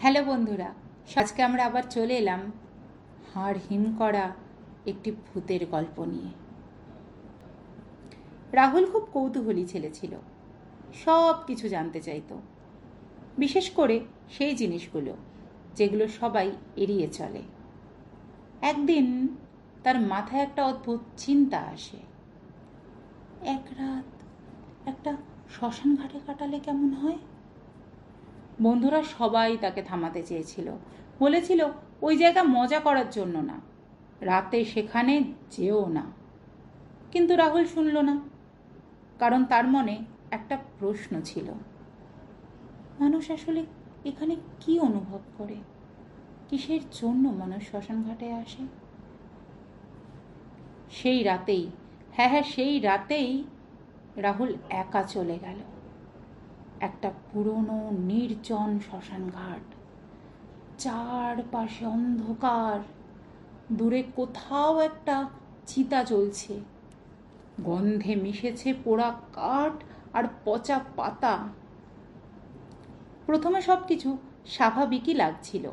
Hello বন্ধুরা, আজকে আমরা আবার চলে এলাম হাড় হিম করা একটি ভূতের গল্প নিয়ে। রাহুল খুব কৌতূহলী ছেলে ছিল, সব কিছু জানতে চাইতো, বিশেষ করে সেই জিনিসগুলো যেগুলো সবাই এড়িয়ে চলে। একদিন তার মাথায় একটা অদ্ভুত চিন্তা আসে, এক রাত একটা শ্মশান ঘাটে কাটালে কেমন হয়। বন্ধুরা সবাই তাকে থামাতে চেয়েছিল, বলেছিল ওই জায়গা মজা করার জন্য না, রাতে সেখানে যেও না। কিন্তু রাহুল শুনল না, কারণ তার মনে একটা প্রশ্ন ছিল, মানুষ আসলে এখানে কি অনুভব করে, কিসের জন্য মানুষ শ্মশান ঘাটে আসে। সেই রাতেই সেই রাতেই রাহুল একা চলে গেল একটা পুরনো নির্জন শ্মশান ঘাট। চারপাশে অন্ধকার, দূরে কোথাও একটা চিতা জ্বলছে, গন্ধে মিশেছে পোড়া কাঠ আর পচা পাতা। প্রথমে সব কিছু স্বাভাবিকই লাগছিল।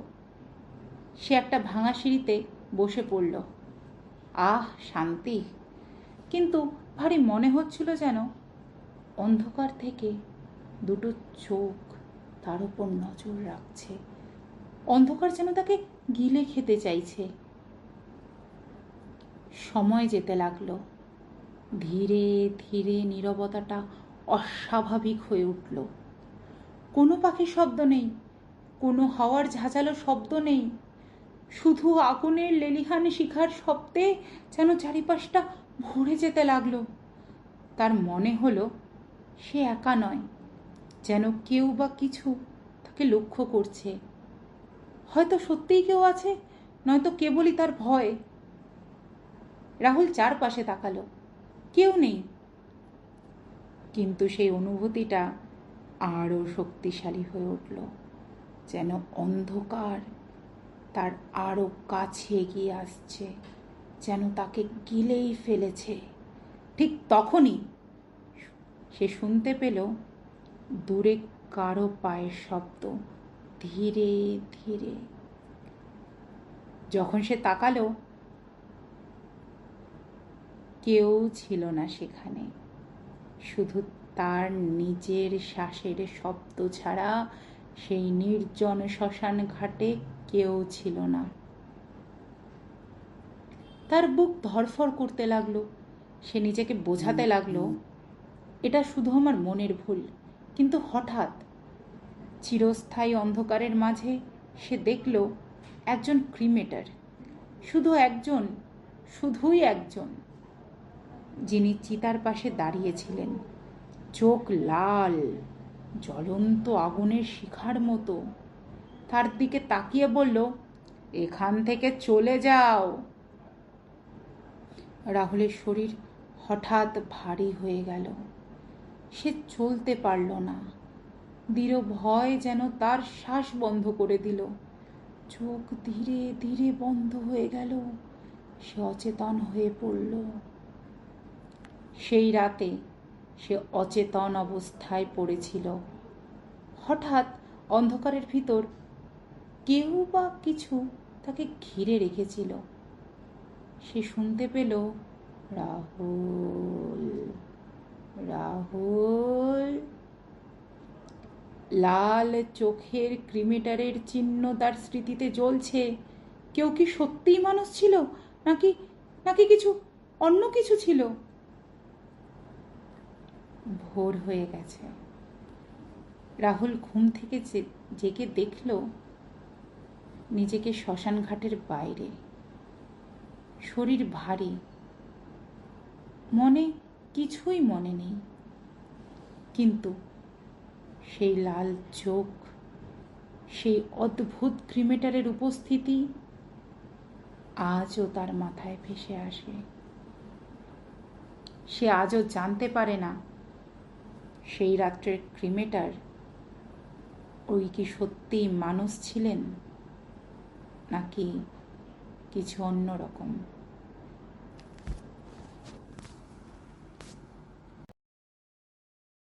সে একটা ভাঙা সিঁড়িতে বসে পড়ল। আহ, শান্তি! কিন্তু ভারী মনে হচ্ছিল যেন অন্ধকার থেকে দুটো চোখ তার উপর নজর রাখছে। অন্ধকার যেন তাকে গিলে খেতে চাইছে। সময় যেতে লাগলো। ধীরে ধীরে নীরবতাটা অস্বাভাবিক হয়ে উঠল। কোনো পাখির শব্দ নেই, কোনো হাওয়ার ঝাঁঝালো শব্দ নেই, শুধু আগুনের লেলিহান শিখার শব্দে যেন চারিপাশটা ভরে যেতে লাগলো। তার মনে হলো সে একা নয়, যেন কেউ বা কিছু তাকে লক্ষ্য করছে। হয়তো সত্যিই কেউ আছে, নয়তো কেবলই তার ভয়। রাহুল চারপাশে তাকালো, কেউ নেই। কিন্তু সেই অনুভূতিটা আরও শক্তিশালী হয়ে উঠল, যেন অন্ধকার তার আরও কাছে এগিয়ে আসছে, যেন তাকে গিলেই ফেলেছে। ঠিক তখনই সে শুনতে পেল দূরে কারো পায়ের শব্দ, ধীরে ধীরে। যখন সে তাকালো, কেউ ছিল না সেখানে, শুধু তার নিজের শ্বাসের শব্দ ছাড়া সেই নির্জন শ্মশান ঘাটে কেউ ছিল না। তার বুক ধড়ফড় করতে লাগলো। সে নিজেকে বোঝাতে লাগলো, এটা শুধু আমার মনের ভুল। কিন্তু হঠাৎ চিরস্থায়ী অন্ধকারের মাঝে সে দেখল একজন ক্রিমেটার, শুধুই একজন, যিনি চিতার পাশে দাঁড়িয়েছিলেন, চোখ লাল, জ্বলন্ত আগুনের শিখার মতো। তার দিকে তাকিয়ে বলল, এখান থেকে চলে যাও। রাহুলের শরীর হঠাৎ ভারী হয়ে গেল। সে চলতে পারল না। দৃঢ় ভয় যেন তার শ্বাস বন্ধ করে দিল। চোখ ধীরে ধীরে বন্ধ হয়ে গেল। সে অচেতন হয়ে পড়ল। সেই রাতে সে অচেতন অবস্থায় পড়েছিল। হঠাৎ অন্ধকারের ভিতর কেউ বা কিছু তাকে ঘিরে রেখেছিল। সে শুনতে পেল, রাহুল, রাহুল। লাল চোখের ক্রিমেটারের চিহ্ন তার স্মৃতিতে জ্বলছে। কেউ কি সত্যিই মানুষ ছিল, নাকি নাকি কিছু অন্য কিছু ছিল? ভোর হয়ে গেছে। রাহুল ঘুম থেকে জেগে দেখল নিজেকে শ্মশান ঘাটের বাইরে। শরীর ভারী, মনে কিছুই মনে নেই, কিন্তু সেই লাল চোখ, সেই অদ্ভুত ক্রিমেটারের উপস্থিতি আজও তার মাথায় ভেসে আসে। সে আজও জানতে পারে না সেই রাত্রের ক্রিমেটার ওই কি সত্যিই মানুষ ছিলেন, নাকি কিছু অন্যরকম।